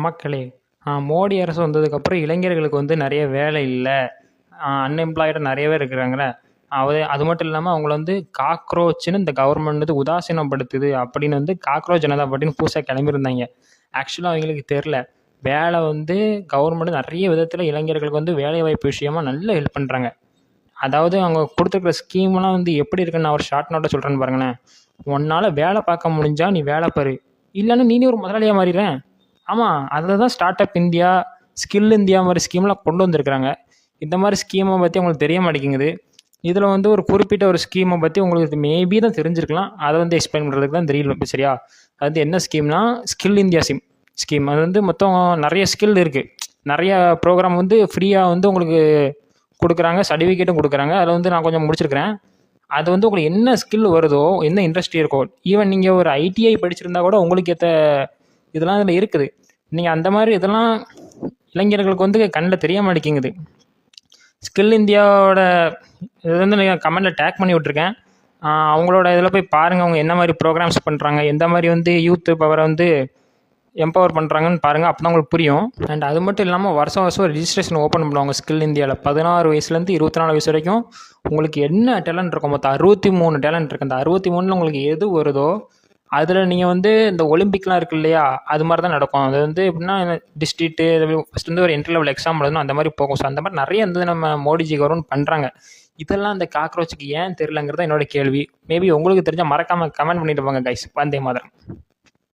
மக்களே, மோடி அரசு வந்ததுக்கப்புறம் இளைஞர்களுக்கு வந்து நிறைய வேலை இல்லை, அன்எம்ப்ளாய்டு நிறைய பேர் இருக்கிறாங்களே. அது மட்டும் இல்லாமல் அவங்கள வந்து காக்ரோச்சுன்னு இந்த கவர்மெண்ட் வந்து உதாசீனப்படுத்துது அப்படின்னு வந்து காக்ரோச் ஜனதா பார்ட்டின்னு புதுசாக கிளம்பியிருந்தாங்க. ஆக்சுவலாக அவங்களுக்கு தெரில, வேலை வந்து கவர்மெண்ட் நிறைய விதத்தில் இளைஞர்களுக்கு வந்து வேலை வாய்ப்பு விஷயமா நல்ல ஹெல்ப் பண்ணுறாங்க. அதாவது அவங்க கொடுத்துருக்குற ஸ்கீம்லாம் வந்து எப்படி இருக்குன்னு நான் ஒரு ஷார்ட் நோட்டை சொல்கிறேன்னு பாருங்களேன். உன்னால் வேலை பார்க்க முடிஞ்சா நீ வேலை பாரு, இல்லைன்னா நீனே ஒரு முதலாளியாக மாறிடுறேன். ஆமாம், அதில் தான் start up India, skill India மாதிரி ஸ்கீம்லாம் கொண்டு வந்திருக்கிறாங்க. இந்த மாதிரி ஸ்கீமை பற்றி உங்களுக்கு தெரிய மாட்டேங்குது. இதில் வந்து ஒரு குறிப்பிட்ட ஒரு ஸ்கீமை பற்றி உங்களுக்கு மேபி தான் தெரிஞ்சிருக்கலாம், அதை வந்து எக்ஸ்பிளைன் பண்ணுறதுக்கு தான் தெரியல. சரியா? அது என்ன ஸ்கீம்னா ஸ்கில் இந்தியா ஸ்கீம். அது வந்து மொத்தம் நிறைய ஸ்கில் இருக்குது, நிறைய ப்ரோக்ராம் வந்து ஃப்ரீயாக வந்து உங்களுக்கு கொடுக்குறாங்க, சர்டிஃபிகேட்டும் கொடுக்குறாங்க. அதில் வந்து நான் கொஞ்சம் முடிச்சிருக்கிறேன். அது வந்து உங்களுக்கு என்ன ஸ்கில் வருதோ, என்ன இண்டஸ்ட்ரி இருக்கோ, ஈவன் நீங்கள் ஒரு ஐடிஐ படிச்சிருந்தா கூட உங்களுக்கு ஏற்ற இதெல்லாம் இதில் இருக்குது. நீங்கள் அந்த மாதிரி இதெல்லாம் இளைஞர்களுக்கு வந்து கண்ணில் தெரிய மாட்டேங்குது. ஸ்கில் இந்தியாவோட இது வந்து நீங்கள் கமெண்டில் டேக் பண்ணி விட்ருக்கேன். அவங்களோட இதில் போய் பாருங்கள், அவங்க என்ன மாதிரி ப்ரோக்ராம்ஸ் பண்ணுறாங்க, எந்த மாதிரி வந்து யூத்து பவரை வந்து எம்பவர் பண்ணுறாங்கன்னு பாருங்கள். அப்போ தான் உங்களுக்கு புரியும். அண்ட் அது மட்டும் இல்லாமல் வருஷம் வருஷம் ரெஜிஸ்ட்ரேஷன் ஓப்பன் பண்ணுவாங்க ஸ்கில் இந்தியாவில். 16 வயசுலேருந்து 24 வயசு வரைக்கும் உங்களுக்கு என்ன டேலண்ட் இருக்கும், மொத்தம் 63 டேலண்ட் இருக்குது. அந்த 63ல் உங்களுக்கு எது வருதோ அதில் நீங்கள் வந்து இந்த ஒலிம்பிக்லாம் இருக்குது இல்லையா, அது மாதிரி தான் நடக்கும். அது வந்து எப்படின்னா டிஸ்ட்ரிக்ட்டு ஃபஸ்ட் வந்து ஒரு என்ட்ரி லெவல் எக்ஸாம் எழுதணும், அந்த மாதிரி போகும். ஸோ அந்த மாதிரி நிறைய வந்து நம்ம மோடிஜி கவர்மெண்ட் பண்ணுறாங்க. இதெல்லாம் இந்த காக்ரோச்சுக்கு ஏன் தெரிலங்கிறது என்னோட கேள்வி. மேபி உங்களுக்கு தெரிஞ்சால் மறக்காமல் கமெண்ட் பண்ணிட்டு போங்க கைஸ். வந்தே மாதரம்.